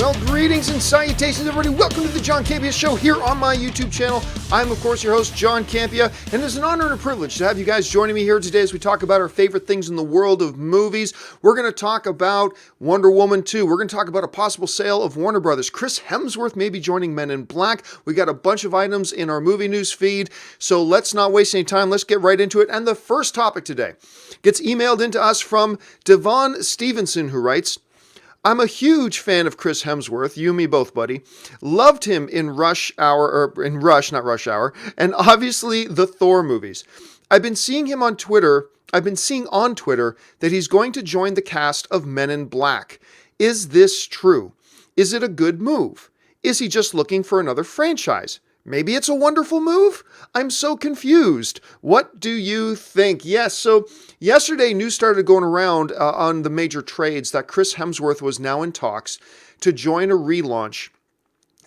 Well, greetings and salutations, everybody. Welcome to the John Campea Show here on my YouTube channel. I'm, of course, your host, John Campea, and it's an honor and a privilege to have you guys joining me here today as we talk about our favorite things in the world of movies. We're going to talk about Wonder Woman 2. We're going to talk about a possible sale of Warner Brothers. Chris Hemsworth may be joining Men in Black. We got a bunch of items in our movie news feed, so let's not waste any time. Let's get right into it. And the first topic today gets emailed into us from Devon Stevenson, who writes, I'm a huge fan of Chris Hemsworth, you and me both, buddy. Loved him in Rush, not Rush Hour, and obviously the Thor movies. I've been seeing on Twitter that he's going to join the cast of Men in Black. Is this true? Is it a good move? Is he just looking for another franchise? Maybe it's a wonderful move? I'm so confused. What do you think? Yes, so yesterday news started going around on the major trades that Chris Hemsworth was now in talks to join a relaunch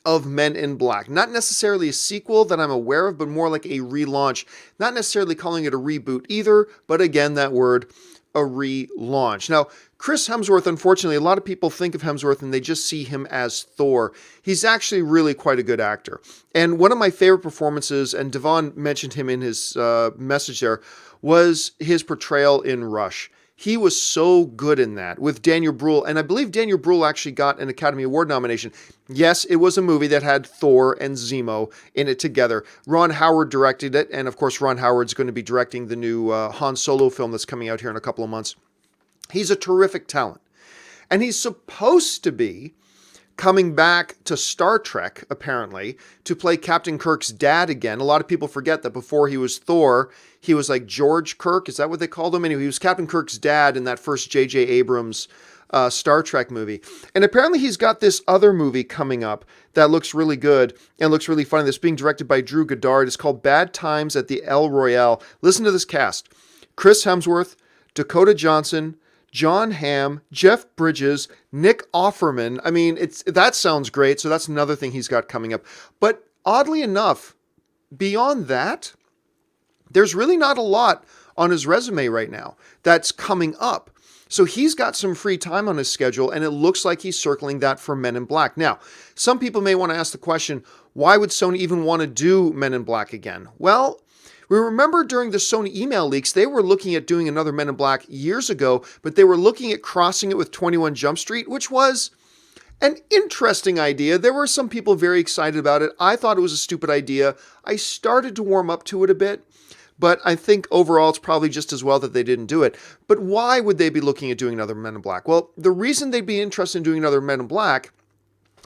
of Men in Black. Not necessarily a sequel that I'm aware of, but more like a relaunch. Not necessarily calling it a reboot either, but again, that word, a relaunch. Now, Chris Hemsworth, unfortunately, a lot of people think of Hemsworth and they just see him as Thor. He's actually really quite a good actor. And one of my favorite performances, and Devon mentioned him in his message there, was his portrayal in Rush. He was so good in that with Daniel Bruhl, and I believe Daniel Bruhl actually got an Academy Award nomination. Yes, it was a movie that had Thor and Zemo in it together. Ron Howard directed it, and of course Ron Howard's going to be directing the new Han Solo film that's coming out here in a couple of months. He's a terrific talent, and he's supposed to be coming back to Star Trek, apparently, to play Captain Kirk's dad again. A lot of people forget that before he was Thor, he was like George Kirk. Is that what they called him? Anyway, he was Captain Kirk's dad in that first J.J. Abrams Star Trek movie. And apparently he's got this other movie coming up that looks really good and looks really funny. That's being directed by Drew Goddard. It's called Bad Times at the El Royale. Listen to this cast. Chris Hemsworth, Dakota Johnson, John Hamm, Jeff Bridges, Nick Offerman. I mean, that sounds great. So that's another thing he's got coming up. But oddly enough, beyond that, there's really not a lot on his resume right now that's coming up. So he's got some free time on his schedule, and it looks like he's circling that for Men in Black. Now, some people may want to ask the question, why would Sony even want to do Men in Black again? Well, we remember during the Sony email leaks, they were looking at doing another Men in Black years ago, but they were looking at crossing it with 21 Jump Street, which was an interesting idea. There were some people very excited about it. I thought it was a stupid idea. I started to warm up to it a bit, but I think overall it's probably just as well that they didn't do it. But why would they be looking at doing another Men in Black? Well, the reason they'd be interested in doing another Men in Black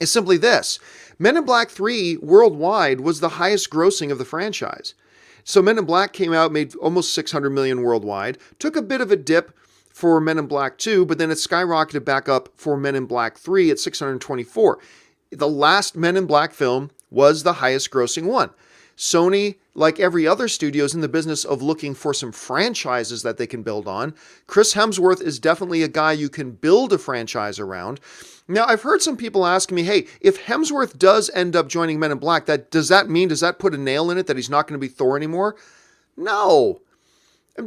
is simply this. Men in Black 3 worldwide was the highest grossing of the franchise. So Men in Black came out, made almost $600 million worldwide, took a bit of a dip for Men in Black 2, but then it skyrocketed back up for Men in Black 3 at 624. The last Men in Black film was the highest grossing one. Sony, like every other studio, is in the business of looking for some franchises that they can build on. Chris Hemsworth is definitely a guy you can build a franchise around. Now, I've heard some people ask me, hey, if Hemsworth does end up joining Men in Black, does that put a nail in it that he's not going to be Thor anymore? No.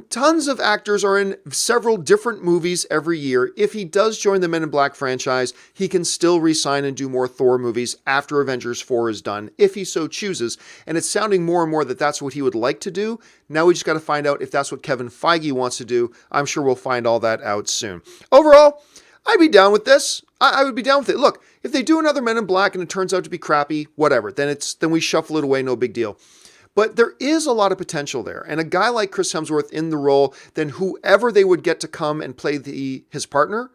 Tons of actors are in several different movies every year. If he does join the Men in Black franchise, he can still re-sign and do more Thor movies after Avengers 4 is done, if he so chooses. And it's sounding more and more that that's what he would like to do. Now we just got to find out if that's what Kevin Feige wants to do. I'm sure we'll find all that out soon. Overall, I'd be down with this. I would be down with it. Look, if they do another Men in Black and it turns out to be crappy, whatever. Then we shuffle it away, no big deal. But there is a lot of potential there. And a guy like Chris Hemsworth in the role, then whoever they would get to come and play his partner,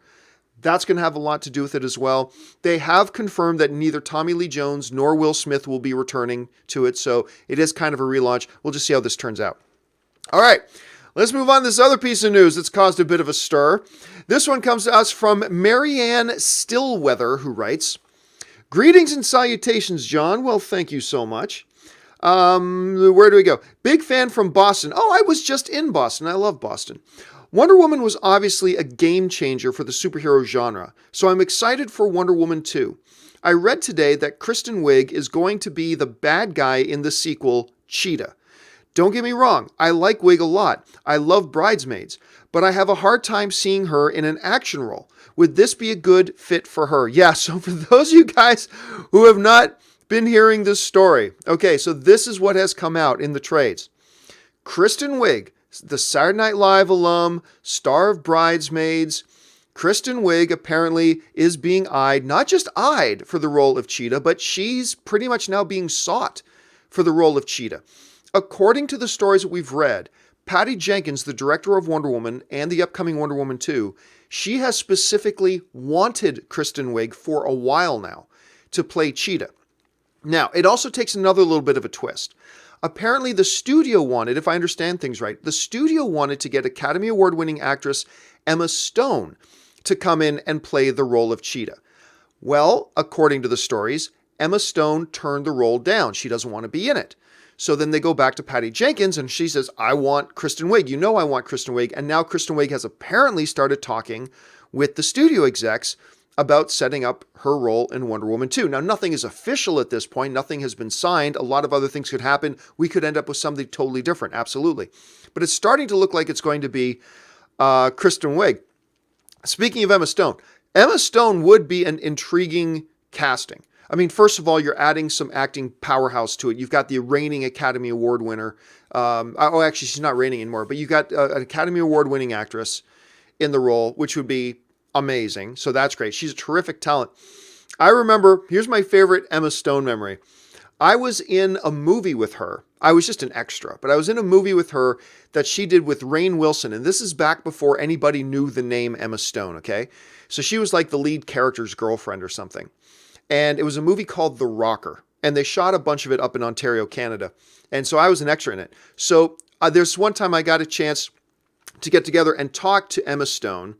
that's going to have a lot to do with it as well. They have confirmed that neither Tommy Lee Jones nor Will Smith will be returning to it. So it is kind of a relaunch. We'll just see how this turns out. All right. Let's move on to this other piece of news that's caused a bit of a stir. This one comes to us from Marianne Stillweather, who writes, Greetings and salutations, John. Well, thank you so much. Where do we go? Big fan from Boston. Oh, I was just in Boston. I love Boston. Wonder Woman was obviously a game changer for the superhero genre, so I'm excited for Wonder Woman 2. I read today that Kristen Wiig is going to be the bad guy in the sequel, Cheetah. Don't get me wrong, I like Wiig a lot. I love Bridesmaids, but I have a hard time seeing her in an action role. Would this be a good fit for her? Yeah, so for those of you guys who have not been hearing this story, okay, so this is what has come out in the trades. Kristen Wiig, the Saturday Night Live alum, star of Bridesmaids, Kristen Wiig apparently is being eyed, not just eyed for the role of Cheetah, but she's pretty much now being sought for the role of Cheetah. According to the stories that we've read, Patty Jenkins, the director of Wonder Woman and the upcoming Wonder Woman 2, she has specifically wanted Kristen Wiig for a while now to play Cheetah. Now, it also takes another little bit of a twist. Apparently, the studio wanted, if I understand things right, the studio wanted to get Academy Award-winning actress Emma Stone to come in and play the role of Cheetah. Well, according to the stories, Emma Stone turned the role down. She doesn't want to be in it. So then they go back to Patty Jenkins and she says, I want Kristen Wiig. You know I want Kristen Wiig. And now Kristen Wiig has apparently started talking with the studio execs about setting up her role in Wonder Woman 2. Now, nothing is official at this point. Nothing has been signed. A lot of other things could happen. We could end up with something totally different. Absolutely. But it's starting to look like it's going to be Kristen Wiig. Speaking of Emma Stone would be an intriguing casting. I mean, first of all, you're adding some acting powerhouse to it. You've got the reigning Academy Award winner. Actually, she's not reigning anymore, but you've got an Academy Award winning actress in the role, which would be amazing. So that's great. She's a terrific talent. I remember, here's my favorite Emma Stone memory. I was in a movie with her. I was just an extra, but I was in a movie with her that she did with Rainn Wilson. And this is back before anybody knew the name Emma Stone, okay? So she was like the lead character's girlfriend or something. And it was a movie called The Rocker. And they shot a bunch of it up in Ontario, Canada. And so I was an extra in it. So there's one time I got a chance to get together and talk to Emma Stone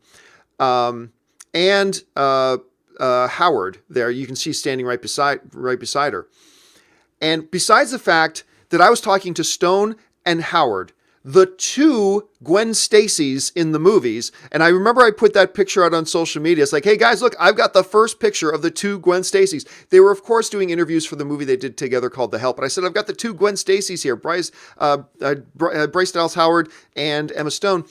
and Howard there. You can see standing right beside her. And besides the fact that I was talking to Stone and Howard, the two Gwen Stacy's in the movies, and I remember I put that picture out on social media. It's like, hey guys, look, I've got the first picture of the two Gwen Stacy's. They were, of course, doing interviews for the movie they did together called The Help. But I said, I've got the two Gwen Stacy's here, Bryce Dallas Howard and Emma Stone.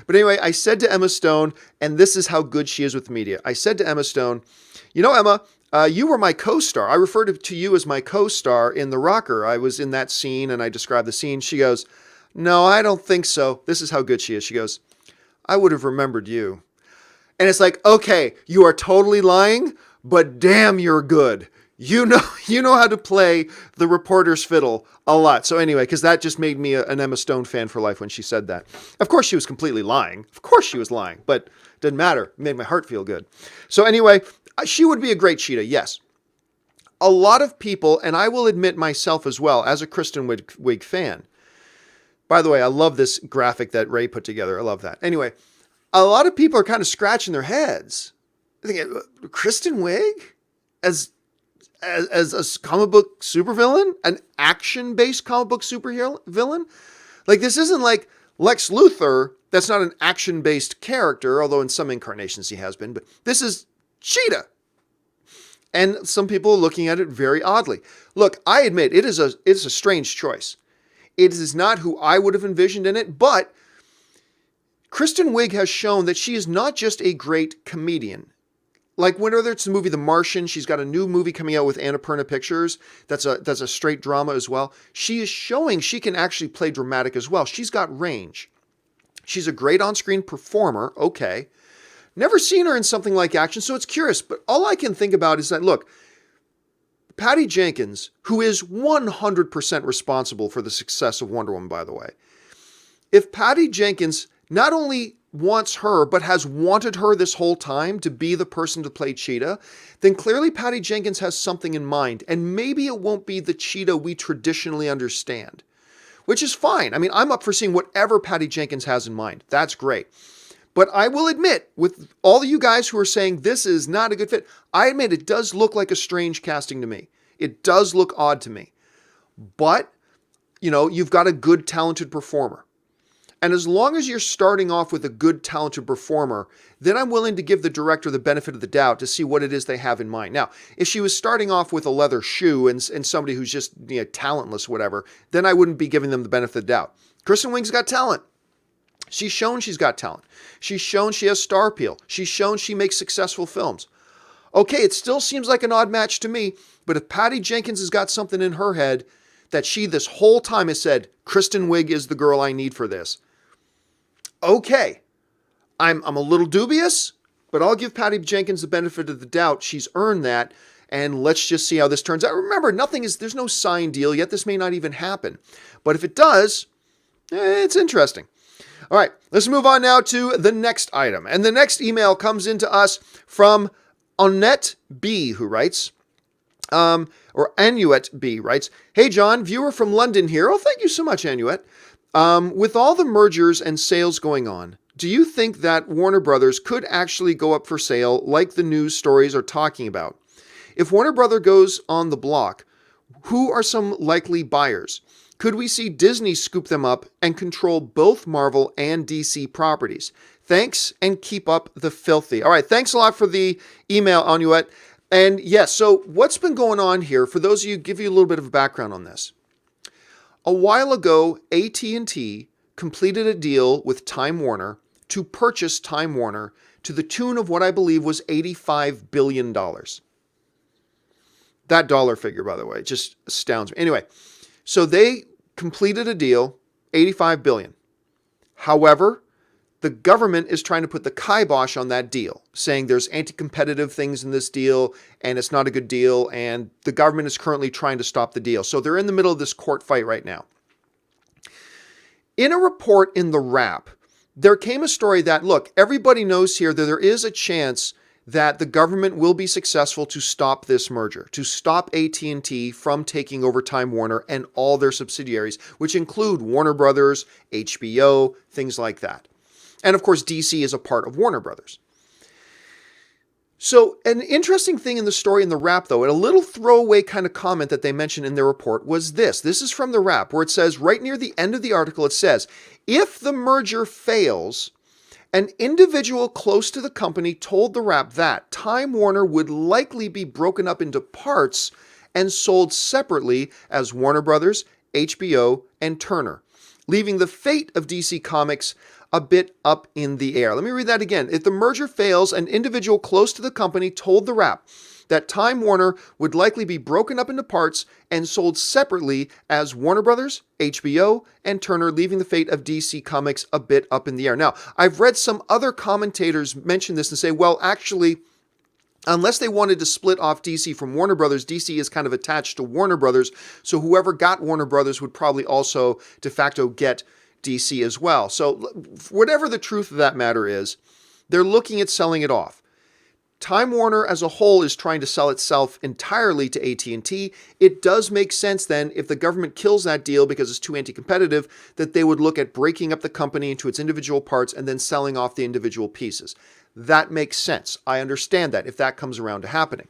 But anyway, I said to Emma Stone, and this is how good she is with media. I said to Emma Stone, you know, Emma, you were my co-star. I referred to you as my co-star in The Rocker. I was in that scene and I described the scene. She goes, no, I don't think so. This is how good she is. She goes, I would have remembered you. And it's like, okay, you are totally lying, but damn, you're good. You know how to play the reporter's fiddle a lot. So anyway, because that just made me an Emma Stone fan for life when she said that. Of course, she was completely lying. Of course, she was lying, but it didn't matter. It made my heart feel good. So anyway, she would be a great Cheetah, yes. A lot of people, and I will admit myself as well, as a Kristen Wiig fan. By the way, I love this graphic that Ray put together. I love that. Anyway, a lot of people are kind of scratching their heads. Thinking, Kristen Wiig as a comic book supervillain? An action-based comic book supervillain? Like, this isn't like Lex Luthor. That's not an action-based character, although in some incarnations he has been. But this is Cheetah. And some people are looking at it very oddly. Look, I admit, it is a strange choice. It is not who I would have envisioned in it, but Kristen Wiig has shown that she is not just a great comedian. Like whether it's the movie The Martian, she's got a new movie coming out with Annapurna Pictures. That's a straight drama as well. She is showing she can actually play dramatic as well. She's got range. She's a great on-screen performer. Okay. Never seen her in something like action, so it's curious. But all I can think about is that, look, Patty Jenkins, who is 100% responsible for the success of Wonder Woman, by the way. If Patty Jenkins not only wants her, but has wanted her this whole time to be the person to play Cheetah, then clearly Patty Jenkins has something in mind. And maybe it won't be the Cheetah we traditionally understand, which is fine. I mean, I'm up for seeing whatever Patty Jenkins has in mind. That's great. But I will admit, with all of you guys who are saying this is not a good fit, I admit it does look like a strange casting to me. It does look odd to me. But, you know, you've got a good, talented performer. And as long as you're starting off with a good, talented performer, then I'm willing to give the director the benefit of the doubt to see what it is they have in mind. Now, if she was starting off with a leather shoe and somebody who's just talentless, whatever, then I wouldn't be giving them the benefit of the doubt. Kristen Wiig's got talent. She's shown she's got talent. She's shown she has star appeal. She's shown she makes successful films. Okay, it still seems like an odd match to me, but if Patty Jenkins has got something in her head that she this whole time has said, Kristen Wiig is the girl I need for this, okay, I'm a little dubious, but I'll give Patty Jenkins the benefit of the doubt. She's earned that, and let's just see how this turns out. Remember, there's no signed deal yet. This may not even happen. But if it does, it's interesting. All right, let's move on now to the next item. And the next email comes into us from Anuet B, who writes, or Anuet B writes, "Hey John, viewer from London here." Oh, thank you so much, Anuet. With all the mergers and sales going on, do you think that Warner Brothers could actually go up for sale like the news stories are talking about? If Warner Brothers goes on the block, who are some likely buyers? Could we see Disney scoop them up and control both Marvel and DC properties? Thanks, and keep up the filthy. All right, thanks a lot for the email, Anuet. And yes, so what's been going on here, for those of you, give you a little bit of a background on this. A while ago, AT&T completed a deal with Time Warner to purchase Time Warner to the tune of what I believe was $85 billion. That dollar figure, by the way, just astounds me. Anyway, so they completed a deal, $85 billion. However, the government is trying to put the kibosh on that deal, saying there's anti-competitive things in this deal and it's not a good deal, and the government is currently trying to stop the deal. So they're in the middle of this court fight right now. In a report in The Wrap, there came a story that, look, everybody knows here that there is a chance that the government will be successful to stop this merger, to stop AT&T from taking over Time Warner and all their subsidiaries, which include Warner Brothers, HBO, things like that. And of course, DC is a part of Warner Brothers. So an interesting thing in the story in The Wrap, though, and a little throwaway kind of comment that they mentioned in their report was this. This is from The Wrap, where it says, right near the end of the article, it says, if the merger fails, an individual close to the company told The Wrap that Time Warner would likely be broken up into parts and sold separately as Warner Brothers, HBO, and Turner, leaving the fate of DC Comics a bit up in the air. Let me read that again. If the merger fails, an individual close to the company told The Wrap that Time Warner would likely be broken up into parts and sold separately as Warner Brothers, HBO, and Turner, leaving the fate of DC Comics a bit up in the air. Now, I've read some other commentators mention this and say, well, actually, unless they wanted to split off DC from Warner Brothers, DC is kind of attached to Warner Brothers, so whoever got Warner Brothers would probably also de facto get DC as well. So whatever the truth of that matter is, they're looking at selling it off. Time Warner as a whole is trying to sell itself entirely to AT&T. It does make sense then, if the government kills that deal because it's too anti-competitive, that they would look at breaking up the company into its individual parts and then selling off the individual pieces. That makes sense. I understand that if that comes around to happening.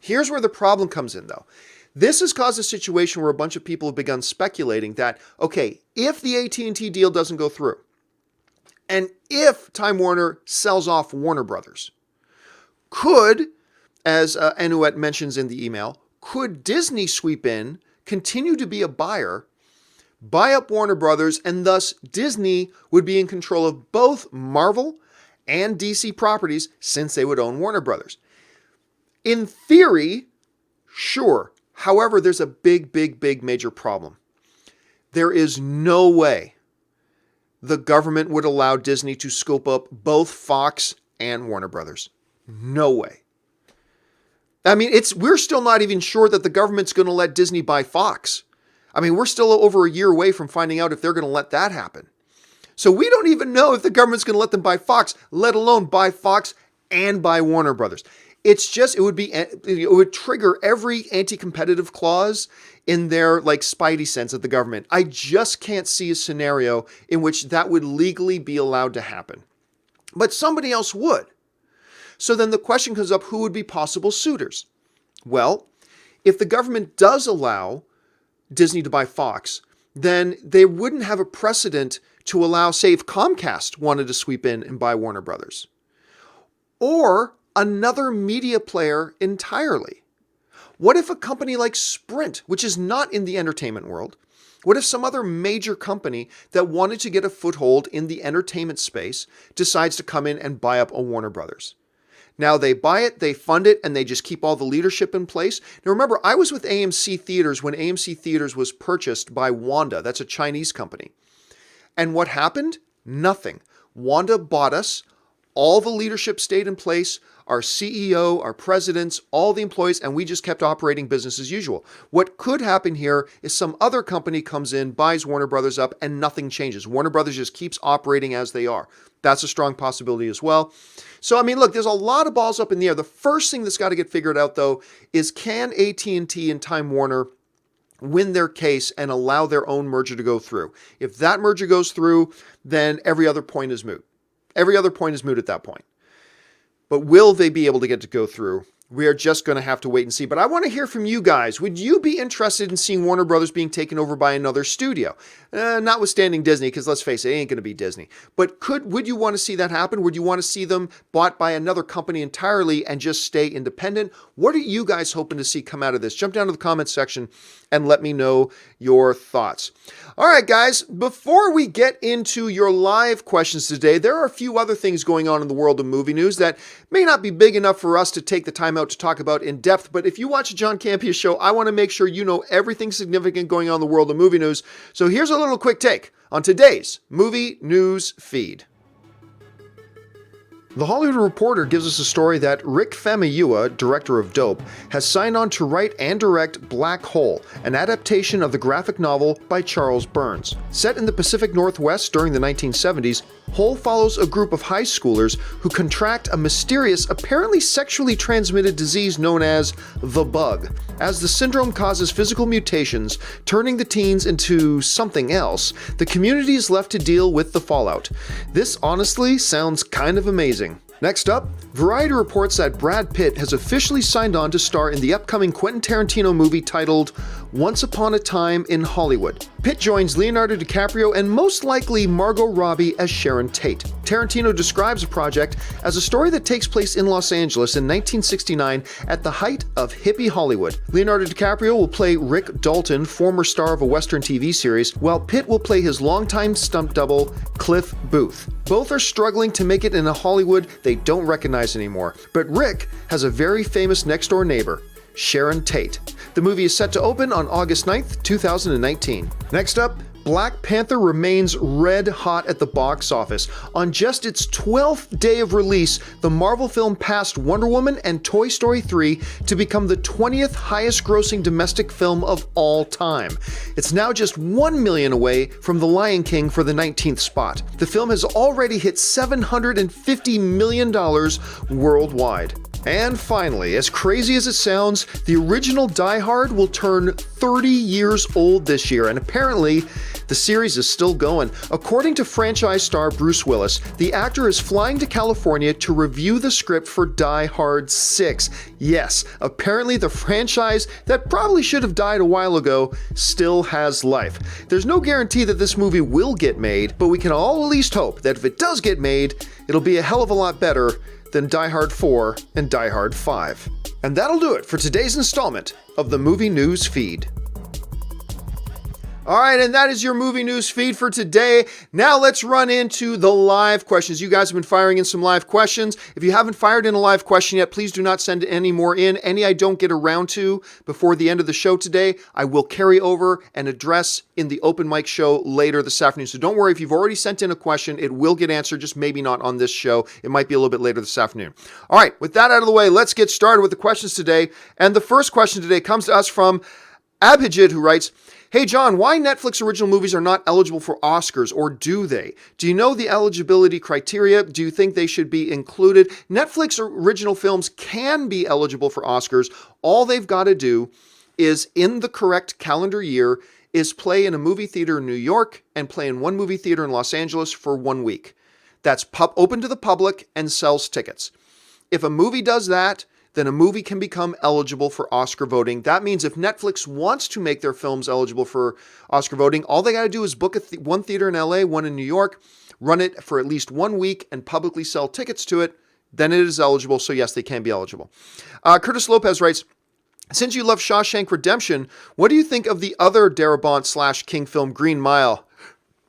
Here's where the problem comes in, though. This has caused a situation where a bunch of people have begun speculating that, okay, if the AT&T deal doesn't go through, and if Time Warner sells off Warner Brothers, could, as Anuet mentions in the email, could Disney sweep in, continue to be a buyer, buy up Warner Brothers, and thus Disney would be in control of both Marvel and DC properties since they would own Warner Brothers? In theory, sure. However, there's a big major problem. There is no way the government would allow Disney to scoop up both Fox and Warner Brothers. No way. I mean, we're still not even sure that the government's going to let Disney buy Fox. I mean, we're still over a year away from finding out if they're going to let that happen. So we don't even know if the government's going to let them buy Fox, let alone buy Fox and buy Warner Brothers. It's just, it would trigger every anti-competitive clause in their spidey sense of the government. I just can't see a scenario in which that would legally be allowed to happen. But somebody else would. So then the question comes up, who would be possible suitors? Well, if the government does allow Disney to buy Fox, then they wouldn't have a precedent to allow, say, if Comcast wanted to sweep in and buy Warner Brothers, or another media player entirely. What if a company like Sprint, which is not in the entertainment world, what if some other major company that wanted to get a foothold in the entertainment space decides to come in and buy up a Warner Brothers? Now they buy it, they fund it, and they just keep all the leadership in place. Now remember, I was with AMC Theaters when AMC Theaters was purchased by Wanda. That's a Chinese company. And what happened? Nothing. Wanda bought us. All the leadership stayed in place. Our CEO, our presidents, all the employees, and we just kept operating business as usual. What could happen here is some other company comes in, buys Warner Brothers up, and nothing changes. Warner Brothers just keeps operating as they are. That's a strong possibility as well. So, I mean, look, there's a lot of balls up in the air. The first thing that's got to get figured out, though, is can AT&T and Time Warner win their case and allow their own merger to go through? If that merger goes through, then every other point is moot. Every other point is moot at that point. But will they be able to get to go through? We are just going to have to wait and see. But I want to hear from you guys. Would you be interested in seeing Warner Brothers being taken over by another studio? Notwithstanding Disney, because let's face it, it ain't going to be Disney. But would you want to see that happen? Would you want to see them bought by another company entirely and just stay independent? What are you guys hoping to see come out of this? Jump down to the comments section and let me know your thoughts. All right, guys, before we get into your live questions today, there are a few other things going on in the world of movie news that may not be big enough for us to take the time out to talk about in depth, but if you watch the John Campea Show, I want to make sure you know everything significant going on in the world of movie news. So here's a little quick take on today's movie news feed. The Hollywood Reporter gives us a story that Rick Famuyiwa, director of Dope, has signed on to write and direct Black Hole, an adaptation of the graphic novel by Charles Burns. Set in the Pacific Northwest during the 1970s, Hole follows a group of high schoolers who contract a mysterious, apparently sexually transmitted disease known as the Bug. As the syndrome causes physical mutations, turning the teens into something else, the community is left to deal with the fallout. This honestly sounds kind of amazing. Next up, Variety reports that Brad Pitt has officially signed on to star in the upcoming Quentin Tarantino movie titled Once Upon a Time in Hollywood. Pitt joins Leonardo DiCaprio and most likely Margot Robbie as Sharon Tate. Tarantino describes the project as a story that takes place in Los Angeles in 1969 at the height of hippie Hollywood. Leonardo DiCaprio will play Rick Dalton, former star of a Western TV series, while Pitt will play his longtime stunt double, Cliff Booth. Both are struggling to make it in a Hollywood they don't recognize anymore, but Rick has a very famous next-door neighbor, Sharon Tate. The movie is set to open on August 9th, 2019. Next up, Black Panther remains red hot at the box office. On just its 12th day of release, the Marvel film passed Wonder Woman and Toy Story 3 to become the 20th highest grossing domestic film of all time. It's now just 1 million away from The Lion King for the 19th spot. The film has already hit $750 million worldwide. And finally, as crazy as it sounds, the original Die Hard will turn 30 years old this year, and apparently the series is still going. According to franchise star Bruce Willis, the actor is flying to California to review the script for Die Hard 6. Yes, apparently the franchise that probably should have died a while ago still has life. There's no guarantee that this movie will get made, but we can all at least hope that if it does get made, it'll be a hell of a lot better than Die Hard 4 and Die Hard 5. And that'll do it for today's installment of the Movie News Feed. All right, and that is your movie news feed for today. Now let's run into the live questions. You guys have been firing in some live questions. If you haven't fired in a live question yet, please do not send any more in. Any I don't get around to before the end of the show today, I will carry over and address in the open mic show later this afternoon. So don't worry, if you've already sent in a question, it will get answered, just maybe not on this show. It might be a little bit later this afternoon. All right, with that out of the way, let's get started with the questions today. And the first question today comes to us from Abhijit, who writes, "Hey John, why Netflix original movies are not eligible for Oscars, or do they? Do you know the eligibility criteria? Do you think they should be included?" Netflix original films can be eligible for Oscars. All they've got to do is, in the correct calendar year, is play in a movie theater in New York and play in one movie theater in Los Angeles for 1 week. That's open to the public and sells tickets. If a movie does that, then a movie can become eligible for Oscar voting. That means if Netflix wants to make their films eligible for Oscar voting, all they got to do is book one theater in LA, one in New York, run it for at least 1 week, and publicly sell tickets to it. Then it is eligible. So yes, they can be eligible. Curtis Lopez writes, since you love Shawshank Redemption, what do you think of the other Darabont / King film, Green Mile?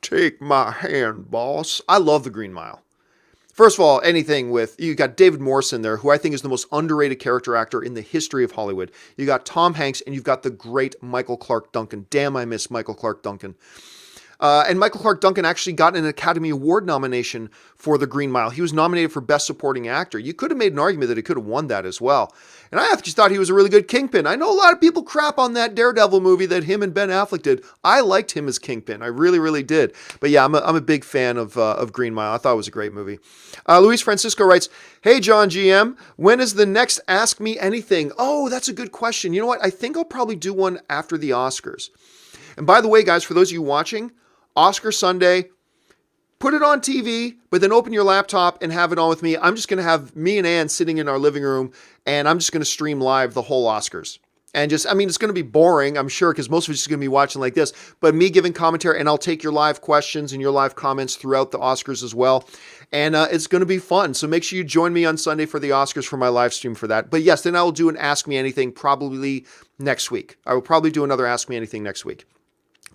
Take my hand, boss. I love the Green Mile. First of all, anything with, you got David Morrison there, who I think is the most underrated character actor in the history of Hollywood. You got Tom Hanks, and you've got the great Michael Clarke Duncan. Damn, I miss Michael Clarke Duncan. And Michael Clarke Duncan actually got an Academy Award nomination for The Green Mile. He was nominated for Best Supporting Actor. You could have made an argument that he could have won that as well. And I actually thought he was a really good Kingpin. I know a lot of people crap on that Daredevil movie that him and Ben Affleck did. I liked him as Kingpin. I really, really did. But yeah, I'm a big fan of Green Mile. I thought it was a great movie. Luis Francisco writes, hey, John GM, when is the next Ask Me Anything? Oh, that's a good question. You know what? I think I'll probably do one after the Oscars. And by the way, guys, for those of you watching, Oscar Sunday, put it on TV, but then open your laptop and have it on with me. I'm just going to have me and Ann sitting in our living room, and I'm just going to stream live the whole Oscars. And it's going to be boring, I'm sure, because most of it's going to be watching like this, but me giving commentary, and I'll take your live questions and your live comments throughout the Oscars as well. And it's going to be fun. So make sure you join me on Sunday for the Oscars for my live stream for that. But yes, then I will do an Ask Me Anything probably next week. I will probably do another Ask Me Anything next week.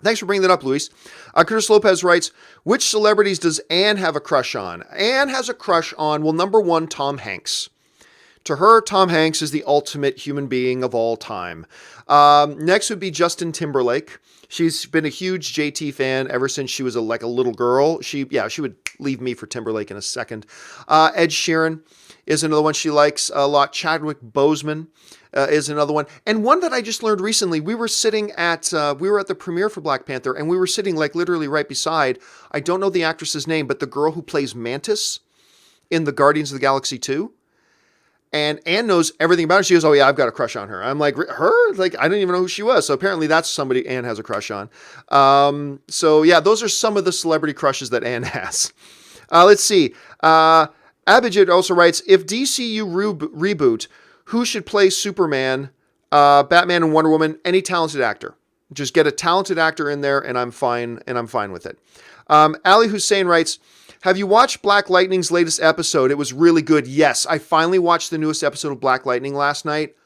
Thanks for bringing that up, Luis. Curtis Lopez writes, which celebrities does Anne have a crush on? Anne has a crush on, well, number one, Tom Hanks. To her, Tom Hanks is the ultimate human being of all time. Next would be Justin Timberlake. She's been a huge JT fan ever since she was a little girl. She would leave me for Timberlake in a second. Ed Sheeran is another one she likes a lot. Chadwick Boseman is another one. And one that I just learned recently, we were at the premiere for Black Panther, and we were sitting literally right beside, I don't know the actress's name, but the girl who plays Mantis in the Guardians of the Galaxy 2. And Anne knows everything about her. She goes, oh yeah, I've got a crush on her. I'm like, her? I didn't even know who she was. So apparently that's somebody Anne has a crush on. So yeah, those are some of the celebrity crushes that Anne has. Let's see. Abhijit also writes, if DCU reboot, who should play Superman, Batman, and Wonder Woman? Any talented actor. Just get a talented actor in there, and I'm fine with it. Ali Hussein writes, have you watched Black Lightning's latest episode? It was really good. Yes, I finally watched the newest episode of Black Lightning last night.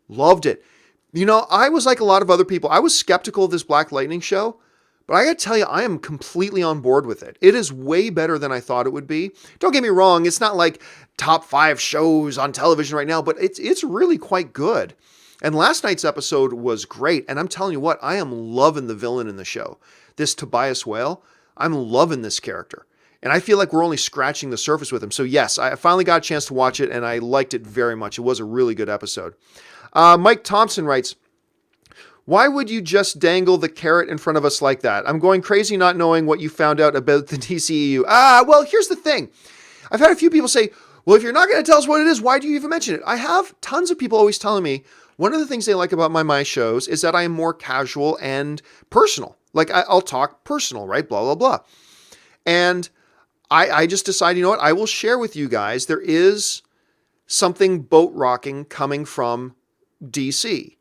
Loved it. You know, I was like a lot of other people. I was skeptical of this Black Lightning show, but I got to tell you, I am completely on board with it. It is way better than I thought it would be. Don't get me wrong. It's not like top 5 shows on television right now, but it's really quite good. And last night's episode was great. And I'm telling you what, I am loving the villain in the show. This Tobias Whale, I'm loving this character. And I feel like we're only scratching the surface with him. So yes, I finally got a chance to watch it, and I liked it very much. It was a really good episode. Mike Thompson writes, why would you just dangle the carrot in front of us like that? I'm going crazy not knowing what you found out about the DCEU. Well, here's the thing. I've had a few people say, well, if you're not going to tell us what it is, why do you even mention it? I have tons of people always telling me one of the things they like about my shows is that I am more casual and personal. I'll talk personal, right? Blah, blah, blah. And I just decided, you know what? I will share with you guys. There is something boat rocking coming from DC,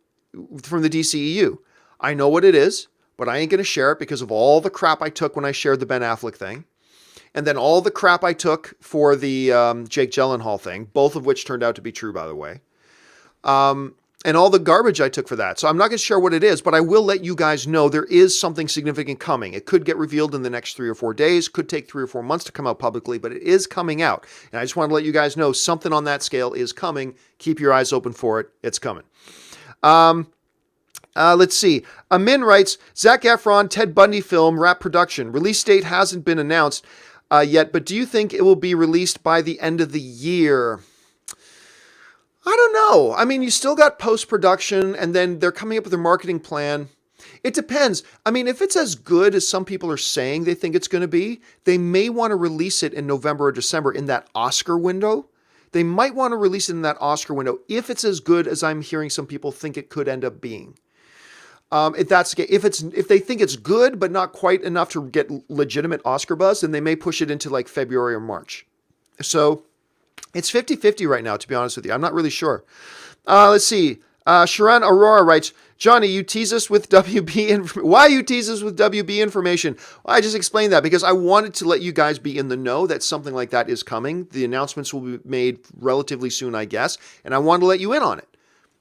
from the DCEU. I know what it is, but I ain't going to share it because of all the crap I took when I shared the Ben Affleck thing. And then all the crap I took for the Jake Gyllenhaal thing, both of which turned out to be true, by the way. And all the garbage I took for that. So I'm not going to share what it is, but I will let you guys know there is something significant coming. It could get revealed in the next 3 or 4 days, could take 3 or 4 months to come out publicly, but it is coming out. And I just want to let you guys know something on that scale is coming. Keep your eyes open for it. It's coming. Let's see. Amin writes, Zac Efron, Ted Bundy film, wrap production. Release date hasn't been announced yet, but do you think it will be released by the end of the year? I don't know. I mean, you still got post-production, and then they're coming up with their marketing plan. It depends. I mean, if it's as good as some people are saying they think it's going to be, they may want to release it in November or December in that Oscar window. They might want to release it in that Oscar window if it's as good as I'm hearing some people think it could end up being. If they think it's good but not quite enough to get legitimate Oscar buzz, then they may push it into February or March. So It's 50-50 right now, to be honest with you. I'm not really sure. Let's see. Sharon Aurora writes, Johnny, you tease us with why you tease us with WB information? Well, I just explained that because I wanted to let you guys be in the know that something like that is coming. The announcements will be made relatively soon, I guess, and I wanted to let you in on it.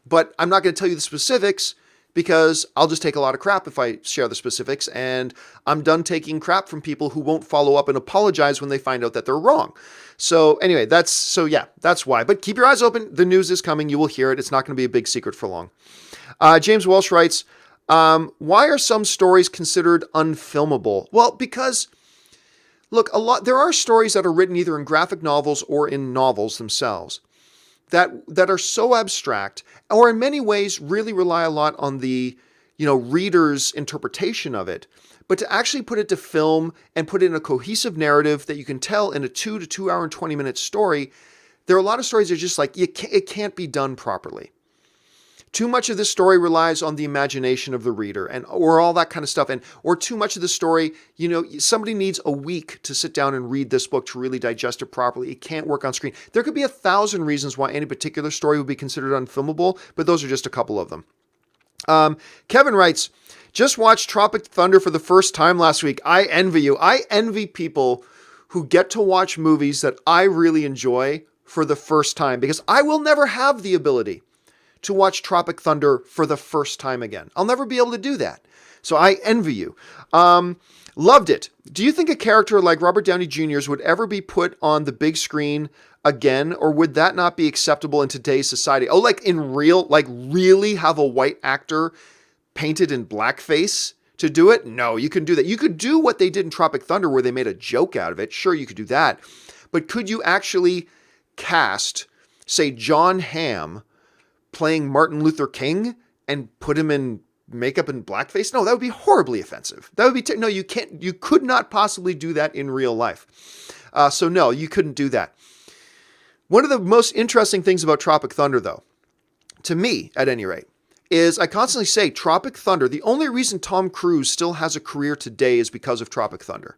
But I'm not going to tell you the specifics because I'll just take a lot of crap if I share the specifics, and I'm done taking crap from people who won't follow up and apologize when they find out that they're wrong. So anyway, that's why. But keep your eyes open. The news is coming. You will hear it. It's not going to be a big secret for long. James Walsh writes, why are some stories considered unfilmable? Well, because, look, there are stories that are written either in graphic novels or in novels themselves that are so abstract, or in many ways really rely a lot on the, reader's interpretation of it. But to actually put it to film and put it in a cohesive narrative that you can tell in a 2 to 2 hour and 20 minute story, there are a lot of stories that are just like, it can't be done properly. Too much of this story relies on the imagination of the reader or all that kind of stuff. Or too much of the story, somebody needs a week to sit down and read this book to really digest it properly. It can't work on screen. There could be 1,000 reasons why any particular story would be considered unfilmable, but those are just a couple of them. Kevin writes, just watched Tropic Thunder for the first time last week. I envy you. I envy people who get to watch movies that I really enjoy for the first time, because I will never have the ability to watch Tropic Thunder for the first time again. I'll never be able to do that. So I envy you. Loved it. Do you think a character like Robert Downey Jr.'s would ever be put on the big screen again, or would that not be acceptable in today's society? Oh, really have a white actor painted in blackface to do it? No, you can do that. You could do what they did in Tropic Thunder where they made a joke out of it. Sure, you could do that. But could you actually cast, say, John Hamm playing Martin Luther King and put him in makeup and blackface? No, that would be horribly offensive. That would be, no, you can't, you could not possibly do that in real life. So no, you couldn't do that. One of the most interesting things about Tropic Thunder, though, to me, at any rate, is I constantly say Tropic Thunder, the only reason Tom Cruise still has a career today is because of Tropic Thunder.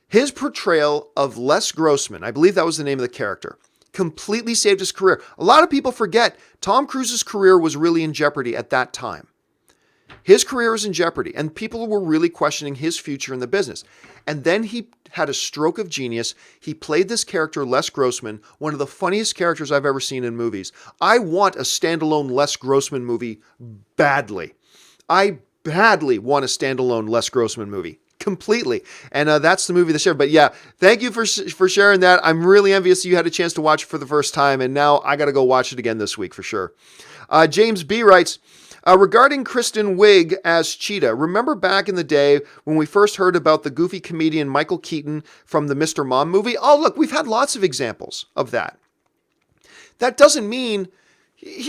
His portrayal of Les Grossman, I believe that was the name of the character, completely saved his career. A lot of people forget Tom Cruise's career was really in jeopardy at that time. His career was in jeopardy, and people were really questioning his future in the business. And then he had a stroke of genius. He played this character, Les Grossman, one of the funniest characters I've ever seen in movies. I want a standalone Les Grossman movie badly. I badly want a standalone Les Grossman movie. Completely. And that's the movie this year. But yeah, thank you for sharing that. I'm really envious you had a chance to watch it for the first time, and now I got to go watch it again this week for sure. James B. writes, regarding Kristen Wiig as Cheetah, remember back in the day when we first heard about the goofy comedian Michael Keaton from the Mr. Mom movie? Oh, look, we've had lots of examples of that. That doesn't mean...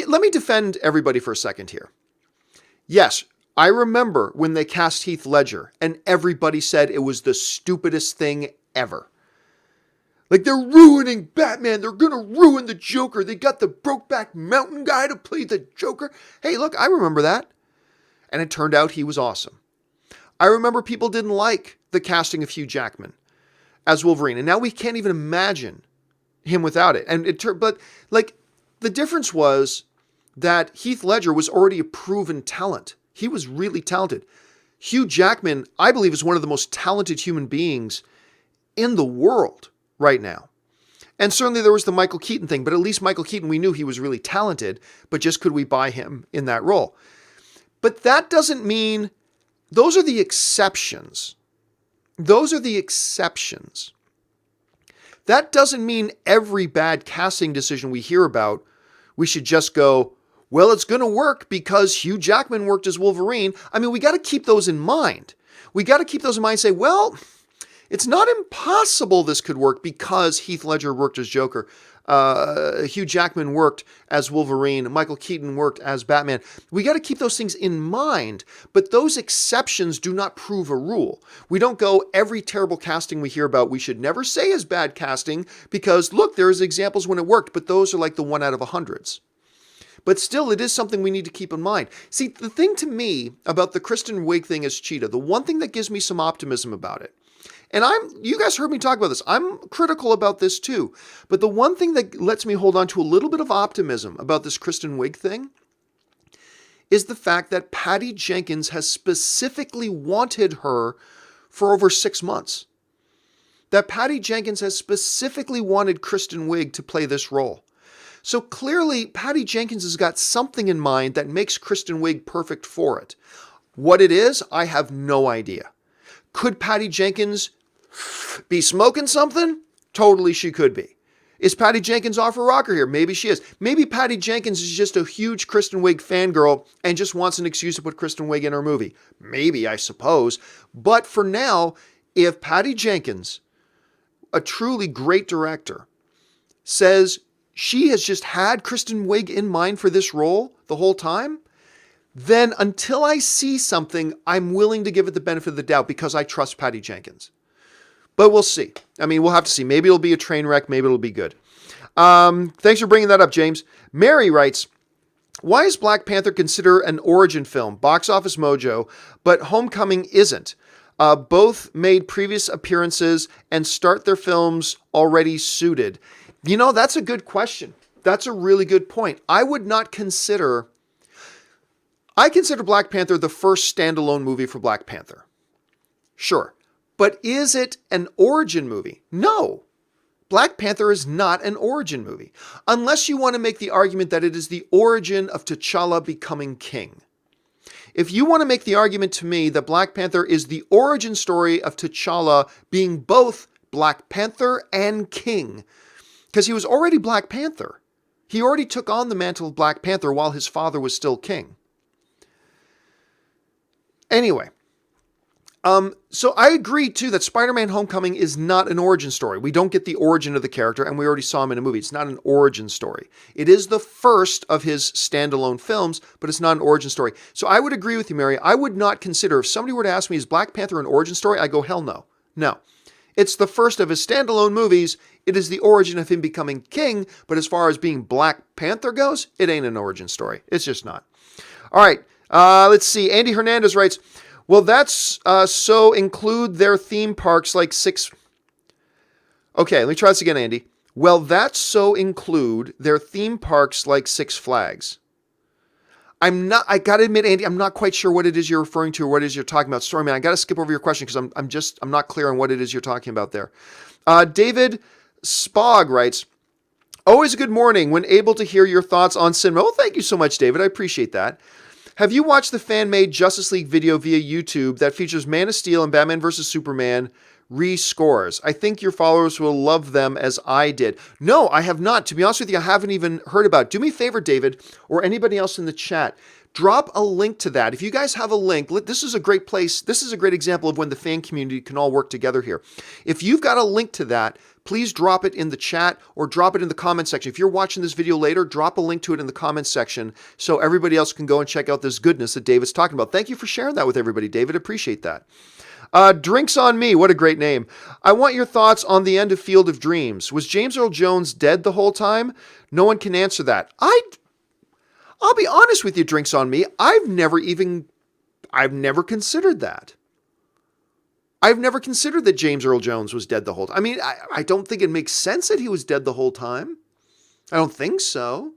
Let me defend everybody for a second here. Yes, I remember when they cast Heath Ledger and everybody said it was the stupidest thing ever. Like, they're ruining Batman. They're going to ruin the Joker. They got the Brokeback Mountain guy to play the Joker. Hey, look, I remember that. And it turned out he was awesome. I remember people didn't like the casting of Hugh Jackman as Wolverine. And now we can't even imagine him without it. But the difference was that Heath Ledger was already a proven talent. He was really talented. Hugh Jackman, I believe, is one of the most talented human beings in the world right now. And certainly there was the Michael Keaton thing, but at least Michael Keaton, we knew he was really talented, but just could we buy him in that role? But that doesn't mean, those are the exceptions. Those are the exceptions. That doesn't mean every bad casting decision we hear about, we should just go, well, it's going to work because Hugh Jackman worked as Wolverine. I mean, we got to keep those in mind. We got to keep those in mind and say, well, it's not impossible this could work because Heath Ledger worked as Joker. Hugh Jackman worked as Wolverine. Michael Keaton worked as Batman. We got to keep those things in mind, but those exceptions do not prove a rule. We don't go, every terrible casting we hear about, we should never say is bad casting because, look, there's examples when it worked, but those are like the 1 out of 100s. But still, it is something we need to keep in mind. See, the thing to me about the Kristen Wiig thing as Cheetah, the one thing that gives me some optimism about it, And you guys heard me talk about this. I'm critical about this too. But the one thing that lets me hold on to a little bit of optimism about this Kristen Wiig thing is the fact that Patty Jenkins has specifically wanted her for over 6 months. That Patty Jenkins has specifically wanted Kristen Wiig to play this role. So clearly, Patty Jenkins has got something in mind that makes Kristen Wiig perfect for it. What it is, I have no idea. Could Patty Jenkins be smoking something? Totally she could be. Is Patty Jenkins off her rocker here? Maybe she is. Maybe Patty Jenkins is just a huge Kristen Wiig fangirl and just wants an excuse to put Kristen Wiig in her movie. Maybe, I suppose. But for now, if Patty Jenkins, a truly great director, says she has just had Kristen Wiig in mind for this role the whole time, then until I see something, I'm willing to give it the benefit of the doubt because I trust Patty Jenkins. But we'll see. I mean, we'll have to see. Maybe it'll be a train wreck. Maybe it'll be good. Thanks for bringing that up, James. Mary writes, why is Black Panther considered an origin film? Box Office Mojo, but Homecoming isn't. Both made previous appearances and start their films already suited. You know, that's a good question. That's a really good point. I consider Black Panther the first standalone movie for Black Panther. Sure. But is it an origin movie? No. Black Panther is not an origin movie. Unless you want to make the argument that it is the origin of T'Challa becoming king. If you want to make the argument to me that Black Panther is the origin story of T'Challa being both Black Panther and king, because he was already Black Panther. He already took on the mantle of Black Panther while his father was still king. Anyway, so I agree too that Spider-Man Homecoming is not an origin story. We don't get the origin of the character, and we already saw him in a movie. It's not an origin story. It is the first of his standalone films, but it's not an origin story. So I would agree with you, Mary. I would not consider, if somebody were to ask me, is Black Panther an origin story? I go, hell no. No. It's the first of his standalone movies. It is the origin of him becoming king, but as far as being Black Panther goes, it ain't an origin story. It's just not. All right, let's see. Andy Hernandez writes, well, that's so include their theme parks like Six... Okay, let me try this again, Andy. Well, that's so include their theme parks like Six Flags. I gotta admit, Andy, I'm not quite sure what it is you're referring to or what it is you're talking about. Sorry, man, I gotta skip over your question because I'm not clear on what it is you're talking about there. David Spog writes, always a good morning when able to hear your thoughts on cinema. Well, thank you so much, David. I appreciate that. Have you watched the fan-made Justice League video via YouTube that features Man of Steel and Batman vs. Superman rescores? I think your followers will love them as I did. No, I have not. To be honest with you, I haven't even heard about it. Do me a favor, David, or anybody else in the chat. Drop a link to that. If you guys have a link, this is a great place. This is a great example of when the fan community can all work together here. If you've got a link to that, please drop it in the chat or drop it in the comment section. If you're watching this video later, drop a link to it in the comment section so everybody else can go and check out this goodness that David's talking about. Thank you for sharing that with everybody, David. Appreciate that. Drinks on Me. What a great name. I want your thoughts on the end of Field of Dreams. Was James Earl Jones dead the whole time? No one can answer that. I'll be honest with you, Drinks on Me. I've never considered that. I've never considered that James Earl Jones was dead the whole time. I mean, I don't think it makes sense that he was dead the whole time. I don't think so.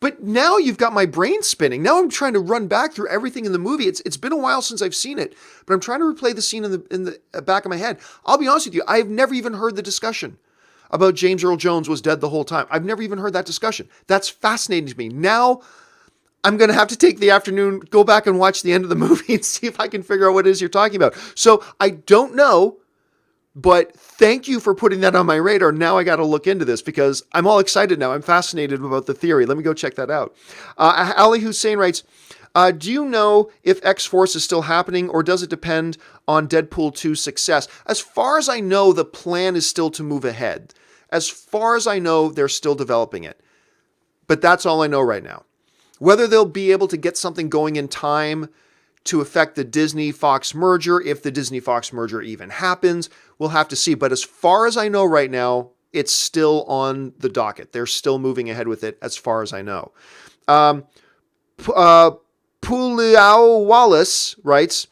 But now you've got my brain spinning. Now I'm trying to run back through everything in the movie. It's been a while since I've seen it, but I'm trying to replay the scene in the back of my head. I'll be honest with you. I've never even heard the discussion about James Earl Jones was dead the whole time. I've never even heard that discussion. That's fascinating to me. Now I'm going to have to take the afternoon, go back and watch the end of the movie and see if I can figure out what it is you're talking about. So I don't know, but thank you for putting that on my radar. Now I got to look into this because I'm all excited now. I'm fascinated about the theory. Let me go check that out. Ali Hussein writes, do you know if XForce is still happening or does it depend on Deadpool 2's success? As far as I know, the plan is still to move ahead. As far as I know, they're still developing it. But that's all I know right now. Whether they'll be able to get something going in time to affect the Disney-Fox merger, if the Disney-Fox merger even happens, we'll have to see. But as far as I know right now, it's still on the docket. They're still moving ahead with it as far as I know. Julio Wallace writes,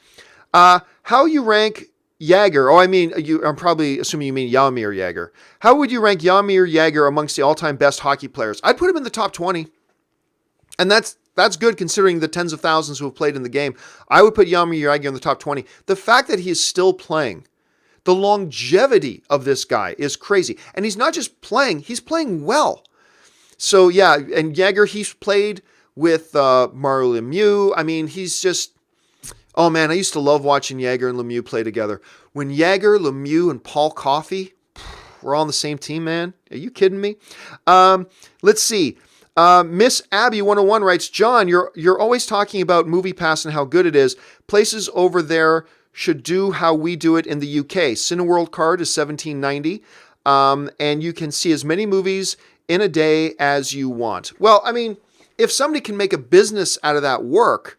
how you rank Yager. Oh, I mean, I'm probably assuming you mean Jaromir Jagr. How would you rank Jaromir Jagr amongst the all-time best hockey players? I'd put him in the top 20. And that's good considering the tens of thousands who have played in the game. I would put Jaromir Jagr in the top 20. The fact that he is still playing, the longevity of this guy is crazy. And he's not just playing, he's playing well. So yeah, and Jagr, he's played with Mario Lemieux. I mean, he's just... Oh man, I used to love watching Jagr and Lemieux play together. When Jagr, Lemieux, and Paul Coffey were all on the same team, man. Are you kidding me? Let's see. Miss Abby 101 writes, John, you're always talking about MoviePass and how good it is. Places over there should do how we do it in the UK. Cineworld card is $17.90, and you can see as many movies in a day as you want. Well, I mean, if somebody can make a business out of that work,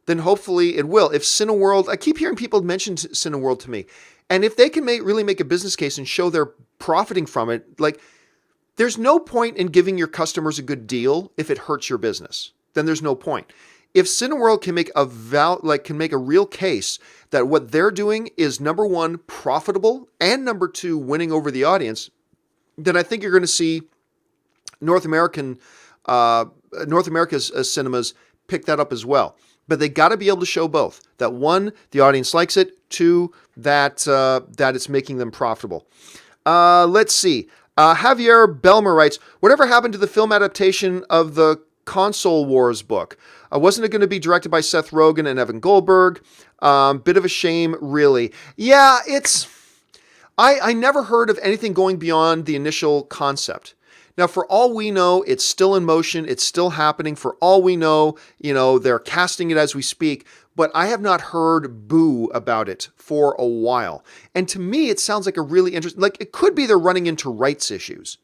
then hopefully it will. If Cineworld, I keep hearing people mention Cineworld to me, and if they can really make a business case and show they're profiting from it, like, there's no point in giving your customers a good deal if it hurts your business. Then there's no point. If Cineworld can make a real case that what they're doing is, number one, profitable, and number two, winning over the audience, then I think you're going to see North America's cinemas pick that up as well. But they got to be able to show both. That one, the audience likes it. Two, that it's making them profitable. Let's see. Javier Belmer writes, whatever happened to the film adaptation of the Console Wars book? Wasn't it going to be directed by Seth Rogen and Evan Goldberg? Bit of a shame, really. Yeah, I never heard of anything going beyond the initial concept. Now, for all we know, it's still in motion. It's still happening. For all we know, they're casting it as we speak. But I have not heard boo about it for a while. And to me, it sounds like a really interesting... Like, it could be they're running into rights issues.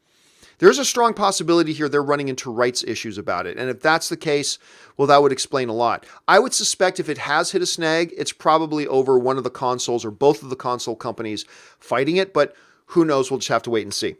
There's a strong possibility here they're running into rights issues about it. And if that's the case, well, that would explain a lot. I would suspect if it has hit a snag, it's probably over one of the consoles or both of the console companies fighting it. But who knows? We'll just have to wait and see.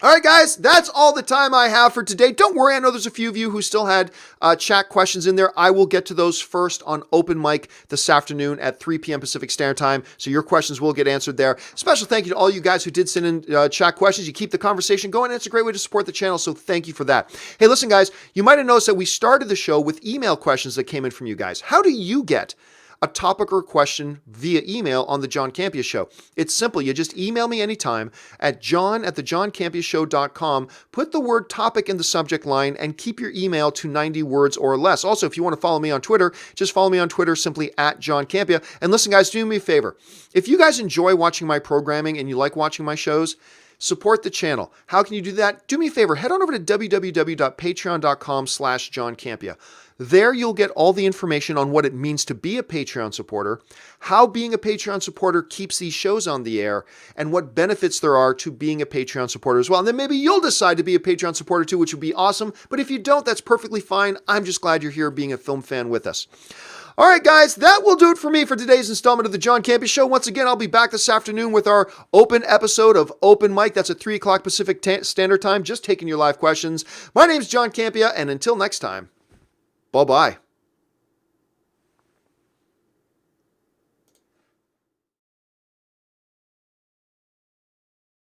All right, guys, that's all the time I have for today. Don't worry, I know there's a few of you who still had chat questions in there. I will get to those first on open mic this afternoon at 3 p.m. Pacific Standard Time, so your questions will get answered there. Special thank you to all you guys who did send in chat questions. You keep the conversation going, and it's a great way to support the channel, so thank you for that. Hey, listen, guys, you might have noticed that we started the show with email questions that came in from you guys. How do you get a topic or question via email on the John Campea Show? It's simple. You just email me anytime at john@thejohncampeashow.com. Put the word topic in the subject line and keep your email to 90 words or less. Also, if you want to follow me on Twitter, just follow me on Twitter simply at John Campea. And listen, guys, do me a favor. If you guys enjoy watching my programming and you like watching my shows, support the channel. How can you do that? Do me a favor. Head on over to www.patreon.com/John Campea. There you'll get all the information on what it means to be a Patreon supporter, how being a Patreon supporter keeps these shows on the air, and what benefits there are to being a Patreon supporter as well. And then maybe you'll decide to be a Patreon supporter too, which would be awesome. But if you don't, that's perfectly fine. I'm just glad you're here being a film fan with us. All right, guys, that will do it for me for today's installment of the John Campea Show. Once again, I'll be back this afternoon with our open episode of Open Mic. That's at 3 o'clock Pacific Standard Time, just taking your live questions. My name's John Campea, and until next time, bye-bye.